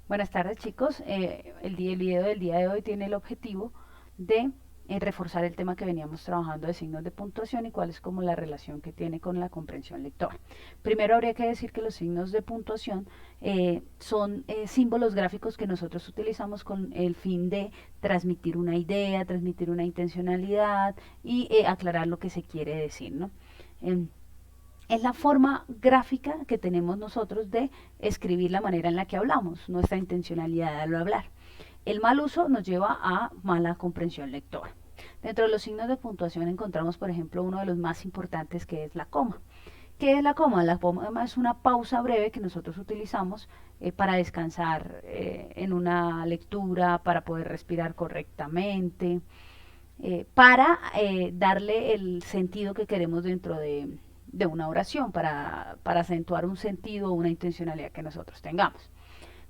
Buenas tardes, chicos. El video del día de hoy tiene el objetivo de reforzar el tema que veníamos trabajando de signos de puntuación y cuál es como la relación que tiene con la comprensión lectora. Primero habría que decir que los signos de puntuación son símbolos gráficos que nosotros utilizamos con el fin de transmitir una idea, transmitir una intencionalidad y aclarar lo que se quiere decir, ¿no? Es la forma gráfica que tenemos nosotros de escribir la manera en la que hablamos, nuestra intencionalidad al hablar. El mal uso nos lleva a mala comprensión lectora. Dentro de los signos de puntuación encontramos, por ejemplo, uno de los más importantes, que es la coma. ¿Qué es la coma? La coma es una pausa breve que nosotros utilizamos para descansar en una lectura, para poder respirar correctamente, para darle el sentido que queremos dentro de una oración, para acentuar un sentido o una intencionalidad que nosotros tengamos.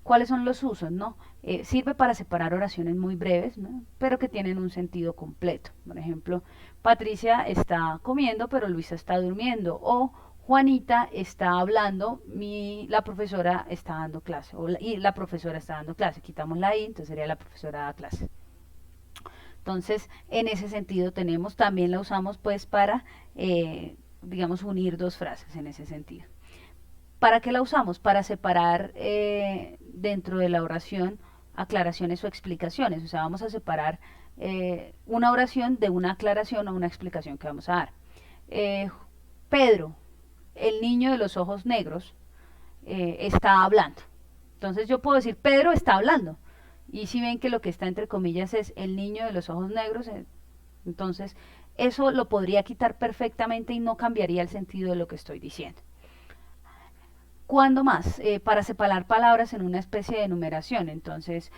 ¿Cuáles son los usos? ¿No? Sirve para separar oraciones muy breves, ¿no? Pero que tienen un sentido completo. Por ejemplo, Patricia está comiendo, pero Luisa está durmiendo. O Juanita está hablando, la profesora está dando clase. Y la profesora está dando clase. Quitamos la I, entonces sería la profesora da clase. Entonces, en ese sentido tenemos, también la usamos pues para, digamos, unir dos frases en ese sentido. ¿Para qué la usamos? Para separar dentro de la oración aclaraciones o explicaciones. O sea, vamos a separar una oración de una aclaración o una explicación que vamos a dar. Eh, Pedro, el niño de los ojos negros, está hablando. Entonces yo puedo decir, Pedro está hablando. Y si ven que lo que está entre comillas es el niño de los ojos negros, entonces eso lo podría quitar perfectamente y no cambiaría el sentido de lo que estoy diciendo. ¿Cuándo más? Para separar palabras en una especie de numeración. Entonces,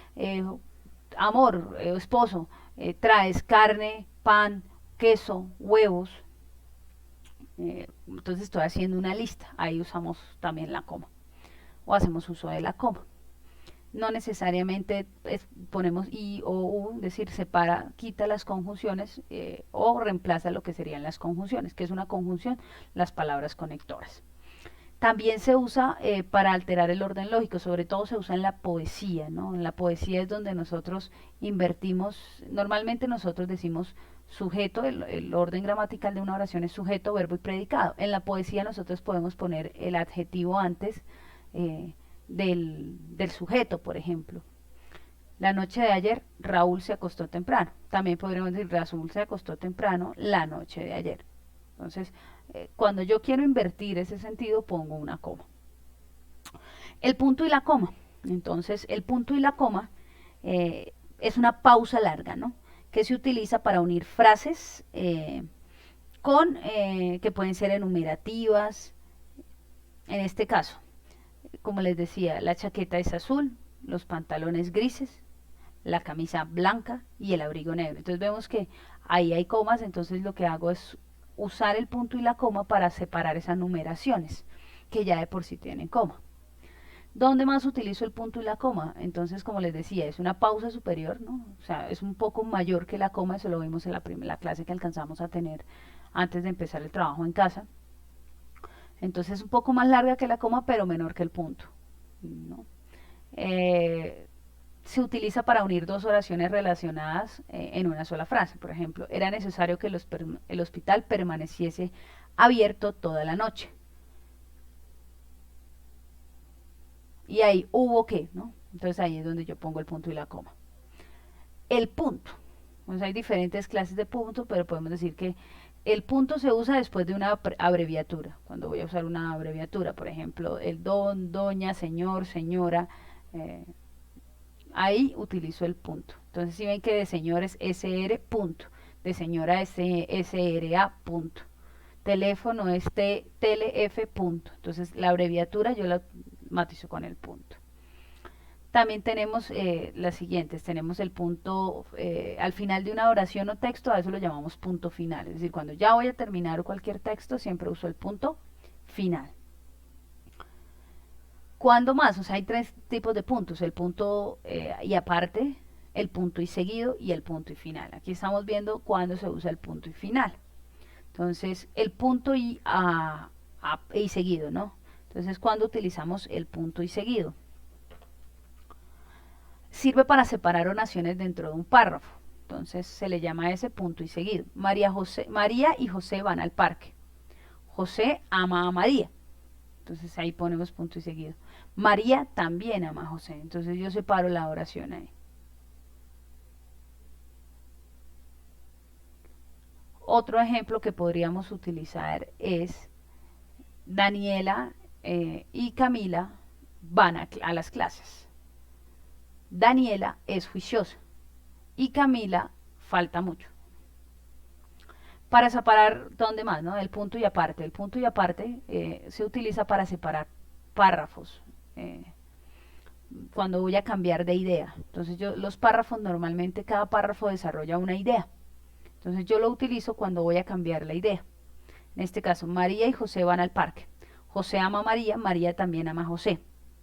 amor, esposo, traes carne, pan, queso, huevos. Entonces estoy haciendo una lista. Ahí usamos también la coma. O hacemos uso de la coma. No necesariamente ponemos i o u, es decir, separa, quita las conjunciones o reemplaza lo que serían las conjunciones, que es una conjunción, las palabras conectoras. También se usa para alterar el orden lógico, sobre todo se usa en la poesía, ¿no? En la poesía es donde nosotros invertimos, normalmente nosotros decimos sujeto, el orden gramatical de una oración es sujeto, verbo y predicado. En la poesía nosotros podemos poner el adjetivo antes del sujeto, por ejemplo. La noche de ayer, Raúl se acostó temprano. También podríamos decir, Raúl se acostó temprano la noche de ayer. Entonces, cuando yo quiero invertir ese sentido, pongo una coma. El punto y la coma. Entonces, el punto y la coma es una pausa larga, ¿no? Que se utiliza para unir frases que pueden ser enumerativas. En este caso, como les decía, la chaqueta es azul, los pantalones grises, la camisa blanca y el abrigo negro. Entonces vemos que ahí hay comas, entonces lo que hago es usar el punto y la coma para separar esas numeraciones que ya de por sí tienen coma. ¿Dónde más utilizo el punto y la coma? Entonces, como les decía, es una pausa superior, ¿no? O sea, es un poco mayor que la coma, eso lo vimos en la clase que alcanzamos a tener antes de empezar el trabajo en casa. Entonces es un poco más larga que la coma, pero menor que el punto, ¿no? Se utiliza para unir dos oraciones relacionadas en una sola frase. Por ejemplo, era necesario que el hospital permaneciese abierto toda la noche. Y ahí hubo que, ¿no? Entonces ahí es donde yo pongo el punto y la coma. El punto. Pues hay diferentes clases de punto, pero podemos decir que el punto se usa después de una abreviatura. Cuando voy a usar una abreviatura, por ejemplo, el don, doña, señor, señora, ahí utilizo el punto. Entonces, si ven que de señor es SR punto, de señora es SRA punto, teléfono es TLF punto. Entonces, la abreviatura yo la matizo con el punto. También tenemos las siguientes, tenemos el punto al final de una oración o texto, a eso lo llamamos punto final, es decir, cuando ya voy a terminar cualquier texto, siempre uso el punto final. ¿Cuándo más? O sea, hay tres tipos de puntos, el punto y aparte, el punto y seguido y el punto y final. Aquí estamos viendo cuándo se usa el punto y final. Entonces, el punto y seguido, ¿no? Entonces, ¿cuándo utilizamos el punto y seguido? Sirve para separar oraciones dentro de un párrafo. Entonces se le llama a ese punto y seguido. María y José van al parque. José ama a María. Entonces ahí ponemos punto y seguido. María también ama a José. Entonces yo separo la oración ahí. Otro ejemplo que podríamos utilizar es Daniela y Camila van a las clases. Daniela es juiciosa y Camila falta mucho. Para separar, ¿dónde más? ¿No? El punto y aparte. El punto y aparte se utiliza para separar párrafos. Cuando voy a cambiar de idea. Entonces los párrafos normalmente cada párrafo desarrolla una idea. Entonces yo lo utilizo cuando voy a cambiar la idea. En este caso, María y José van al parque. José ama a María, María también ama a José.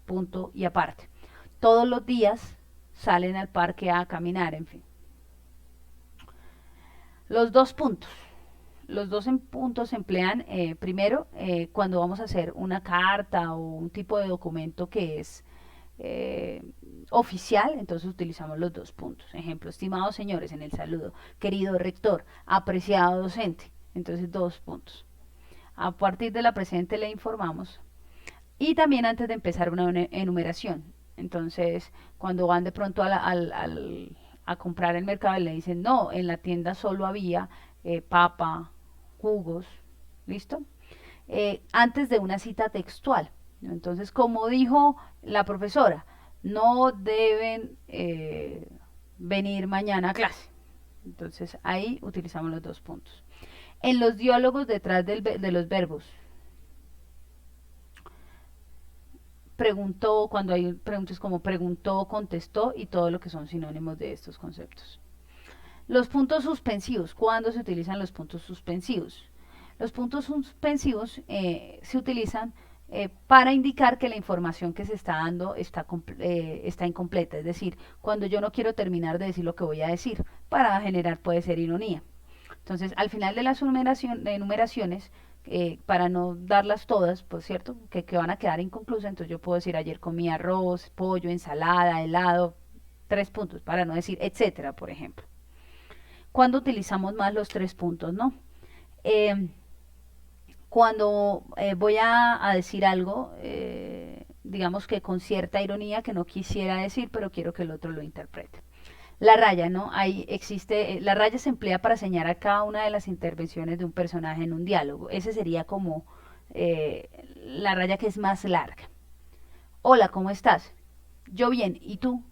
Punto y aparte. Todos los días salen al parque a caminar, en fin. Los dos puntos. Los dos puntos se emplean primero cuando vamos a hacer una carta o un tipo de documento que es oficial, entonces utilizamos los dos puntos. Ejemplo, estimados señores, en el saludo, querido rector, apreciado docente, entonces dos puntos. A partir de la presente le informamos. Y también antes de empezar una enumeración. Entonces, cuando van de pronto a comprar el mercado y le dicen, no, en la tienda solo había papa, jugos, ¿listo? Antes de una cita textual. Entonces, como dijo la profesora, no deben venir mañana a clase. Entonces, ahí utilizamos los dos puntos. En los diálogos detrás de los verbos, preguntó, cuando hay preguntas como preguntó, contestó y todo lo que son sinónimos de estos conceptos. Los puntos suspensivos. ¿Cuándo se utilizan los puntos suspensivos? Los puntos suspensivos se utilizan para indicar que la información que se está dando está incompleta. Es decir, cuando yo no quiero terminar de decir lo que voy a decir, para generar puede ser ironía. Entonces, al final de las enumeraciones, para no darlas todas, pues cierto, que van a quedar inconclusas, entonces yo puedo decir ayer comí arroz, pollo, ensalada, helado, 3 puntos, para no decir etcétera, por ejemplo. Cuando utilizamos más los 3 puntos, ¿no? Cuando voy a decir algo, digamos que con cierta ironía que no quisiera decir, pero quiero que el otro lo interprete. La raya, ¿no? Ahí existe, la raya se emplea para señalar cada una de las intervenciones de un personaje en un diálogo. Ese sería como la raya que es más larga. Hola, ¿cómo estás? Yo bien, ¿y tú?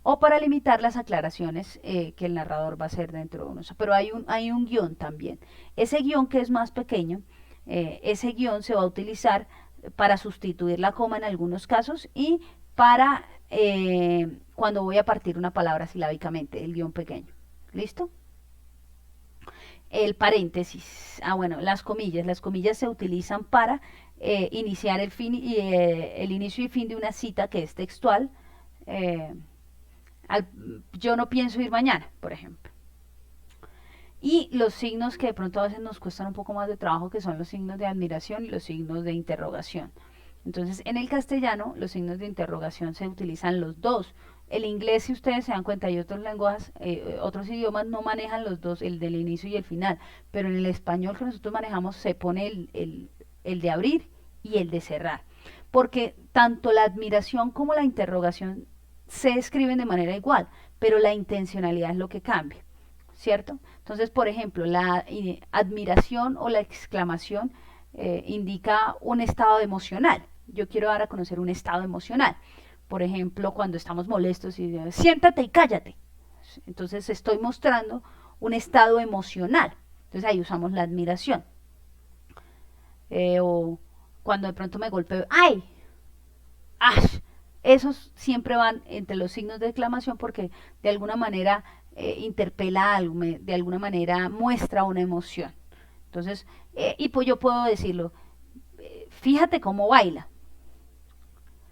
O para limitar las aclaraciones que el narrador va a hacer dentro de uno. Pero hay un guión también. Ese guión que es más pequeño, ese guión se va a utilizar para sustituir la coma en algunos casos y para cuando voy a partir una palabra silábicamente, el guión pequeño. ¿Listo? El paréntesis. Bueno, las comillas se utilizan para iniciar el fin y el inicio y fin de una cita que es textual. Yo no pienso ir mañana, por ejemplo. Y los signos que de pronto a veces nos cuestan un poco más de trabajo, que son los signos de admiración y los signos de interrogación. Entonces, en el castellano, los signos de interrogación se utilizan los dos. El inglés, si ustedes se dan cuenta, y otros lenguajes, otros idiomas no manejan los dos, el del inicio y el final. Pero en el español que nosotros manejamos se pone el de abrir y el de cerrar. Porque tanto la admiración como la interrogación se escriben de manera igual, pero la intencionalidad es lo que cambia, ¿cierto? Entonces, por ejemplo, la admiración o la exclamación indica un estado emocional. Yo quiero dar a conocer un estado emocional. Por ejemplo, cuando estamos molestos y siéntate y cállate. Entonces estoy mostrando un estado emocional. Entonces ahí usamos la admiración. O cuando de pronto me golpeo, ¡ay! ¡Ash! Esos siempre van entre los signos de exclamación porque de alguna manera interpela algo, de alguna manera muestra una emoción. Entonces, y pues yo puedo decirlo, fíjate cómo baila.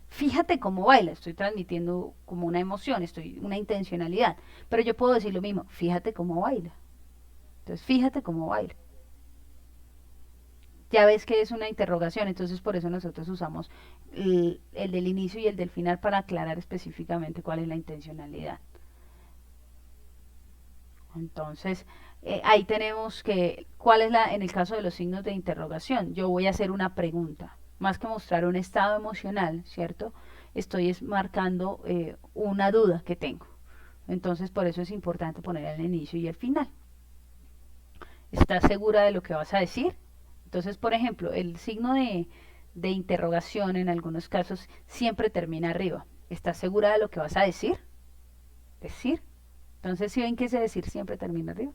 Fíjate cómo baila, estoy transmitiendo como una emoción, una intencionalidad. Pero yo puedo decir lo mismo, fíjate cómo baila. Entonces, fíjate cómo baila. ya ves que es una interrogación, entonces por eso nosotros usamos el del inicio y el del final para aclarar específicamente cuál es la intencionalidad. Entonces, ahí tenemos que, ¿cuál es en el caso de los signos de interrogación? Yo voy a hacer una pregunta, más que mostrar un estado emocional, ¿cierto? Estoy marcando una duda que tengo. Entonces, por eso es importante poner el inicio y el final. ¿Estás segura de lo que vas a decir? Entonces, por ejemplo, el signo de interrogación en algunos casos siempre termina arriba. ¿Estás segura de lo que vas a decir? Decir. Entonces, si ven que ese decir siempre termina arriba.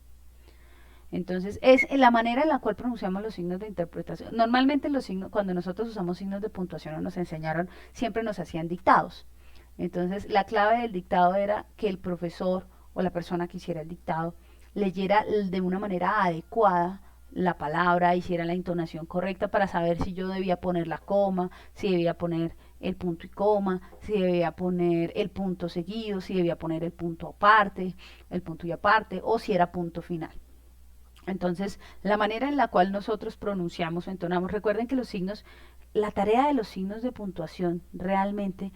Entonces, es la manera en la cual pronunciamos los signos de interpretación. Normalmente los signos, cuando nosotros usamos signos de puntuación o nos enseñaron, siempre nos hacían dictados. Entonces, la clave del dictado era que el profesor o la persona que hiciera el dictado leyera de una manera adecuada la palabra, hiciera la entonación correcta para saber si yo debía poner la coma, si debía poner el punto y coma, si debía poner el punto seguido, si debía poner el punto aparte, el punto y aparte, o si era punto final. Entonces, la manera en la cual nosotros pronunciamos o entonamos, recuerden que los signos, la tarea de los signos de puntuación realmente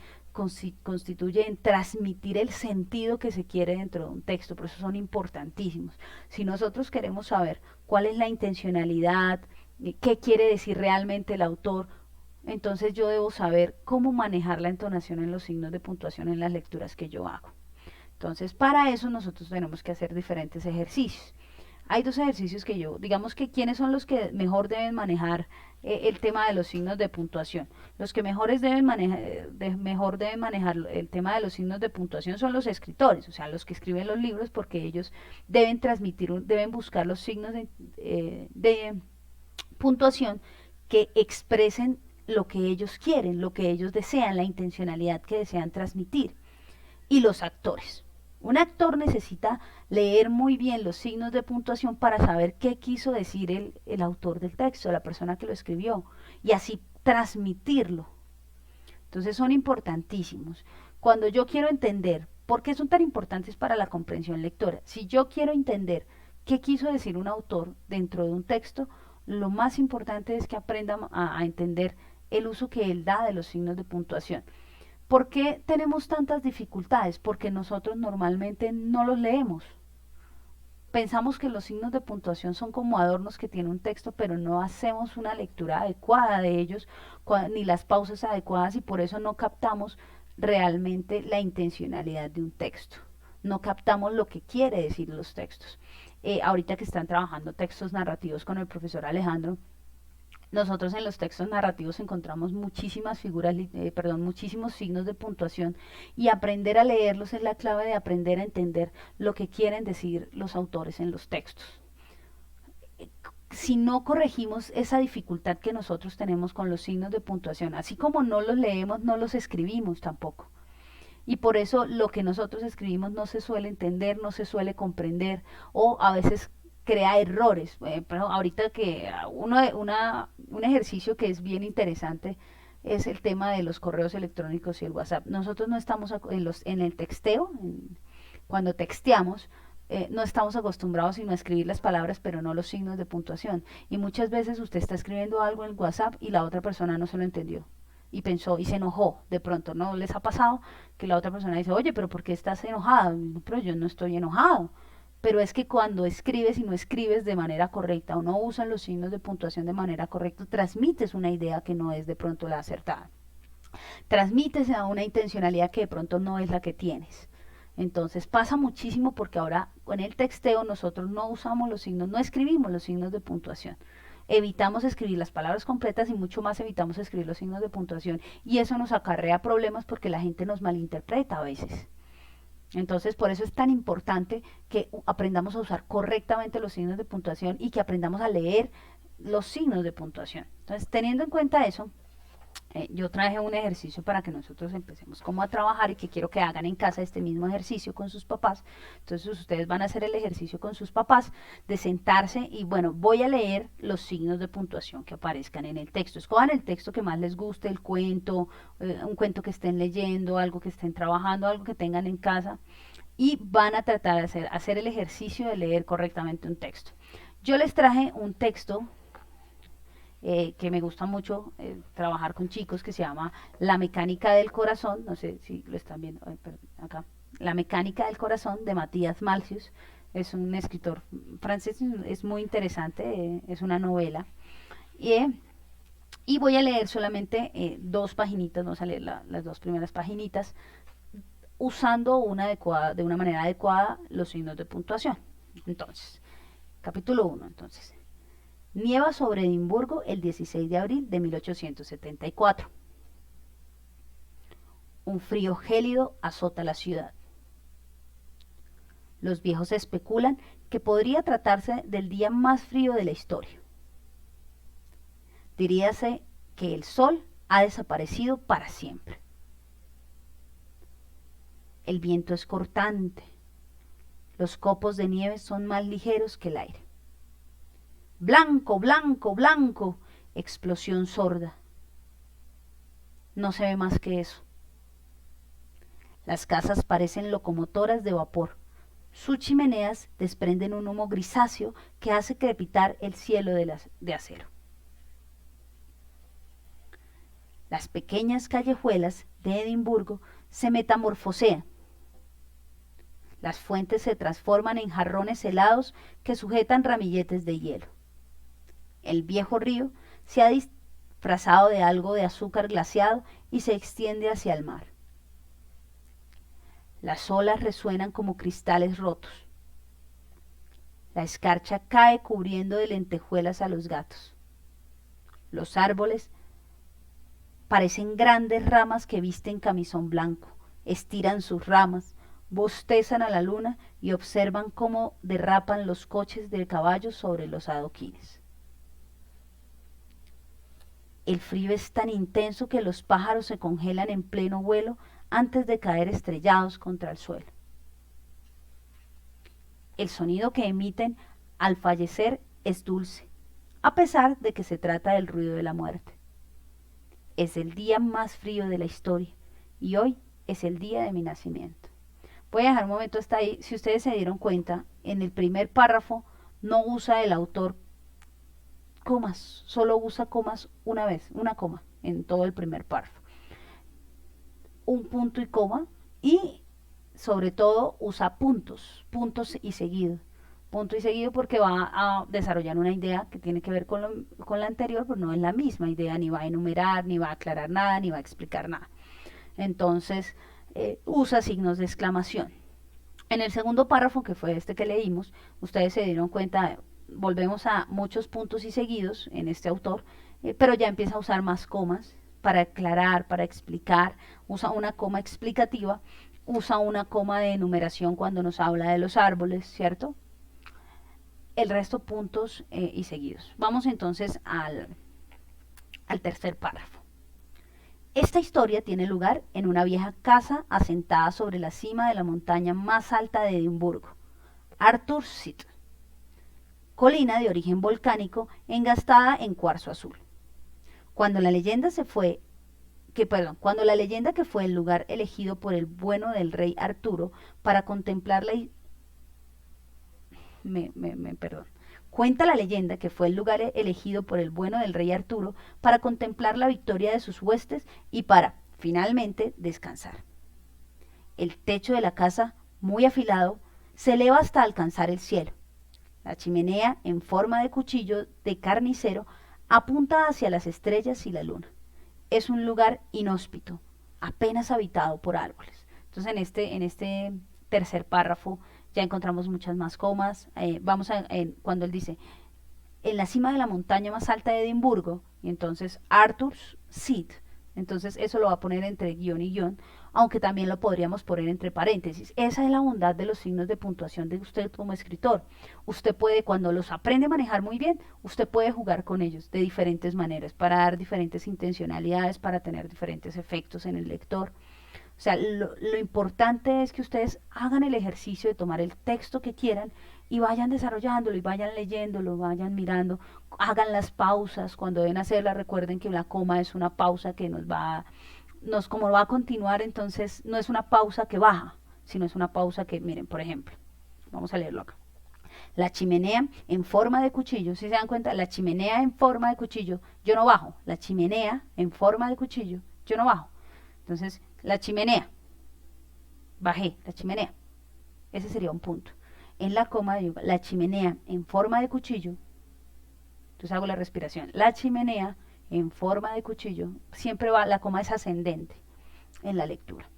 constituye en transmitir el sentido que se quiere dentro de un texto, por eso son importantísimos. Si nosotros queremos saber cuál es la intencionalidad, qué quiere decir realmente el autor, entonces yo debo saber cómo manejar la entonación en los signos de puntuación en las lecturas que yo hago. Entonces, para eso nosotros tenemos que hacer diferentes ejercicios. Hay dos ejercicios que yo, digamos que quiénes son los que mejor deben manejar el tema de los signos de puntuación. Los que mejores deben manejar, mejor deben manejar el tema de los signos de puntuación son los escritores, o sea, los que escriben los libros, porque ellos deben transmitir, deben buscar los signos de puntuación que expresen lo que ellos quieren, lo que ellos desean, la intencionalidad que desean transmitir. Y los actores. Un actor necesita leer muy bien los signos de puntuación para saber qué quiso decir el autor del texto, la persona que lo escribió, y así transmitirlo. Entonces son importantísimos. Cuando yo quiero entender por qué son tan importantes para la comprensión lectora, si yo quiero entender qué quiso decir un autor dentro de un texto, lo más importante es que aprendan a entender el uso que él da de los signos de puntuación. ¿Por qué tenemos tantas dificultades? Porque nosotros normalmente no los leemos. Pensamos que los signos de puntuación son como adornos que tiene un texto, pero no hacemos una lectura adecuada de ellos, ni las pausas adecuadas, y por eso no captamos realmente la intencionalidad de un texto. No captamos lo que quiere decir los textos. Ahorita que están trabajando textos narrativos con el profesor Alejandro, nosotros en los textos narrativos encontramos muchísimas figuras, muchísimos signos de puntuación, y aprender a leerlos es la clave de aprender a entender lo que quieren decir los autores en los textos. Si no corregimos esa dificultad que nosotros tenemos con los signos de puntuación, así como no los leemos, no los escribimos tampoco. Y por eso lo que nosotros escribimos no se suele entender, no se suele comprender, o a veces crea errores. Pero ahorita que un ejercicio que es bien interesante es el tema de los correos electrónicos y el WhatsApp. Nosotros no estamos en el texteo, cuando texteamos, no estamos acostumbrados sino a escribir las palabras, pero no los signos de puntuación. Y muchas veces usted está escribiendo algo en WhatsApp y la otra persona no se lo entendió y pensó y se enojó. De pronto, ¿no les ha pasado que la otra persona dice, oye, pero ¿por qué estás enojado? Pero yo no estoy enojado. Pero es que cuando escribes y no escribes de manera correcta o no usan los signos de puntuación de manera correcta, transmites una idea que no es de pronto la acertada. Transmites a una intencionalidad que de pronto no es la que tienes. Entonces pasa muchísimo porque ahora con el texteo nosotros no usamos los signos, no escribimos los signos de puntuación. Evitamos escribir las palabras completas y mucho más evitamos escribir los signos de puntuación, y eso nos acarrea problemas porque la gente nos malinterpreta a veces. Entonces, por eso es tan importante que aprendamos a usar correctamente los signos de puntuación y que aprendamos a leer los signos de puntuación. Entonces, teniendo en cuenta eso, yo traje un ejercicio para que nosotros empecemos como a trabajar, y que quiero que hagan en casa este mismo ejercicio con sus papás. Entonces ustedes van a hacer el ejercicio con sus papás de sentarse y bueno, voy a leer los signos de puntuación que aparezcan en el texto. Escojan el texto que más les guste, el cuento, un cuento que estén leyendo, algo que estén trabajando, algo que tengan en casa, y van a tratar de hacer el ejercicio de leer correctamente un texto. Yo les traje un texto que me gusta mucho trabajar con chicos, que se llama La mecánica del corazón, no sé si lo están viendo, perdón, acá, La mecánica del corazón, de Matías Malthus. Es un escritor francés, es muy interesante, es una novela. Y voy a leer solamente dos paginitas, vamos a leer las dos primeras paginitas, usando de una manera adecuada los signos de puntuación. Entonces, capítulo 1, entonces. Nieva sobre Edimburgo el 16 de abril de 1874. Un frío gélido azota la ciudad. Los viejos especulan que podría tratarse del día más frío de la historia. Diríase que el sol ha desaparecido para siempre. El viento es cortante. Los copos de nieve son más ligeros que el aire. Blanco, blanco, blanco. Explosión sorda. No se ve más que eso. Las casas parecen locomotoras de vapor. Sus chimeneas desprenden un humo grisáceo que hace crepitar el cielo de acero. Las pequeñas callejuelas de Edimburgo se metamorfosean. Las fuentes se transforman en jarrones helados que sujetan ramilletes de hielo. El viejo río se ha disfrazado de algo de azúcar glaciado y se extiende hacia el mar. Las olas resuenan como cristales rotos. La escarcha cae cubriendo de lentejuelas a los gatos. Los árboles parecen grandes ramas que visten camisón blanco, estiran sus ramas, bostezan a la luna y observan cómo derrapan los coches de caballos sobre los adoquines. El frío es tan intenso que los pájaros se congelan en pleno vuelo antes de caer estrellados contra el suelo. El sonido que emiten al fallecer es dulce, a pesar de que se trata del ruido de la muerte. Es el día más frío de la historia y hoy es el día de mi nacimiento. Voy a dejar un momento hasta ahí. Si ustedes se dieron cuenta, en el primer párrafo no usa el autor comas, solo usa comas una vez, una coma en todo el primer párrafo. Un punto y coma, y sobre todo usa puntos y seguido. Punto y seguido porque va a desarrollar una idea que tiene que ver con la anterior, pero no es la misma idea, ni va a enumerar, ni va a aclarar nada, ni va a explicar nada. Entonces, usa signos de exclamación. En el segundo párrafo, que fue este que leímos, ustedes se dieron cuenta, volvemos a muchos puntos y seguidos en este autor, pero ya empieza a usar más comas para aclarar, para explicar, usa una coma explicativa, usa una coma de enumeración cuando nos habla de los árboles, ¿cierto? El resto puntos y seguidos. Vamos entonces al tercer párrafo. Esta historia tiene lugar en una vieja casa asentada sobre la cima de la montaña más alta de Edimburgo, Arthur Seat, colina de origen volcánico engastada en cuarzo azul. Cuando la leyenda que fue el lugar elegido por el bueno del rey Arturo para contemplar Cuenta la leyenda que fue el lugar elegido por el bueno del rey Arturo para contemplar la victoria de sus huestes y para, finalmente, descansar. El techo de la casa, muy afilado, se eleva hasta alcanzar el cielo. La chimenea, en forma de cuchillo de carnicero, apunta hacia las estrellas y la luna. Es un lugar inhóspito, apenas habitado por árboles. Entonces, en este tercer párrafo ya encontramos muchas más comas. Cuando él dice, en la cima de la montaña más alta de Edimburgo, y entonces Arthur's Seat, entonces eso lo va a poner entre guión y guión, aunque también lo podríamos poner entre paréntesis. Esa es la bondad de los signos de puntuación de usted como escritor. Usted puede, cuando los aprende a manejar muy bien, usted puede jugar con ellos de diferentes maneras, para dar diferentes intencionalidades, para tener diferentes efectos en el lector. O sea, lo importante es que ustedes hagan el ejercicio de tomar el texto que quieran y vayan desarrollándolo y vayan leyéndolo, vayan mirando, hagan las pausas cuando deben hacerlas. Recuerden que la coma es una pausa que como va a continuar, entonces no es una pausa que baja, sino es una pausa que, miren, por ejemplo, vamos a leerlo acá. La chimenea en forma de cuchillo, si se dan cuenta, la chimenea en forma de cuchillo, yo no bajo. La chimenea en forma de cuchillo, yo no bajo. Entonces, la chimenea, bajé, la chimenea. Ese sería un punto. En la coma digo, la chimenea en forma de cuchillo. Entonces hago la respiración. La chimenea en forma de cuchillo. Siempre va, la coma es ascendente en la lectura.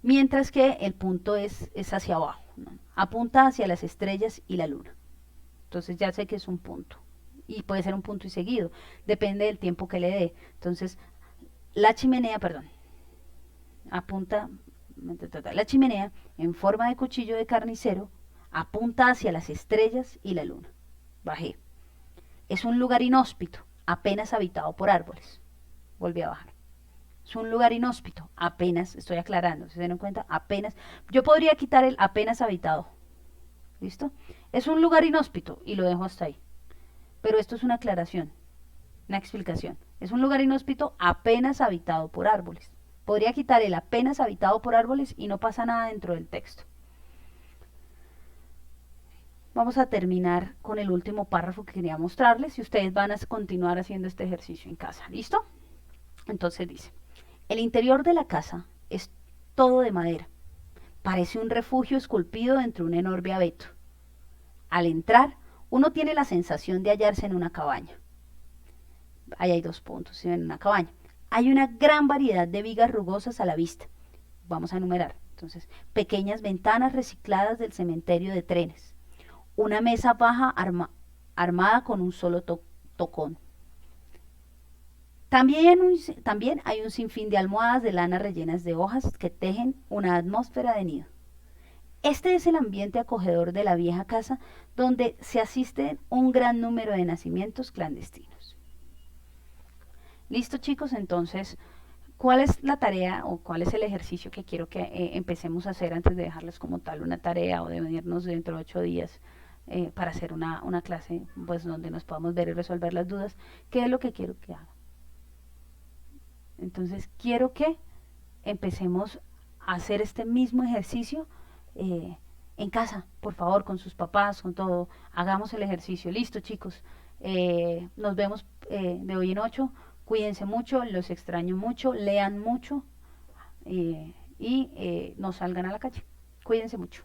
Mientras que el punto es hacia abajo, ¿no? Apunta hacia las estrellas y la luna. Entonces ya sé que es un punto. Y puede ser un punto y seguido. Depende del tiempo que le dé. Entonces, la chimenea, perdón. Apunta, la chimenea en forma de cuchillo de carnicero apunta hacia las estrellas y la luna. Bajé. Es un lugar inhóspito, apenas habitado por árboles. Volví a bajar. Es un lugar inhóspito, apenas, estoy aclarando, si se dan cuenta, apenas. Yo podría quitar el apenas habitado. ¿Listo? Es un lugar inhóspito y lo dejo hasta ahí. Pero esto es una aclaración, una explicación. Es un lugar inhóspito apenas habitado por árboles. Podría quitar el apenas habitado por árboles y no pasa nada dentro del texto. Vamos a terminar con el último párrafo que quería mostrarles y ustedes van a continuar haciendo este ejercicio en casa. ¿Listo? Entonces dice, el interior de la casa es todo de madera. Parece un refugio esculpido entre un enorme abeto. Al entrar, uno tiene la sensación de hallarse en una cabaña. Ahí hay 2 puntos, en una cabaña. Hay una gran variedad de vigas rugosas a la vista. Vamos a enumerar. Entonces, pequeñas ventanas recicladas del cementerio de trenes. Una mesa baja armada con un solo tocón. También hay un sinfín de almohadas de lana rellenas de hojas que tejen una atmósfera de nido. Este es el ambiente acogedor de la vieja casa donde se asiste un gran número de nacimientos clandestinos. Listo, chicos, entonces, ¿cuál es la tarea o cuál es el ejercicio que quiero que empecemos a hacer antes de dejarles como tal una tarea o de venirnos dentro de 8 días para hacer una clase pues donde nos podamos ver y resolver las dudas? ¿Qué es lo que quiero que hagan? Entonces, quiero que empecemos a hacer este mismo ejercicio en casa, por favor, con sus papás, con todo. Hagamos el ejercicio. Listo, chicos. Nos vemos de hoy en 8. Cuídense mucho, los extraño mucho, lean mucho y no salgan a la calle. Cuídense mucho.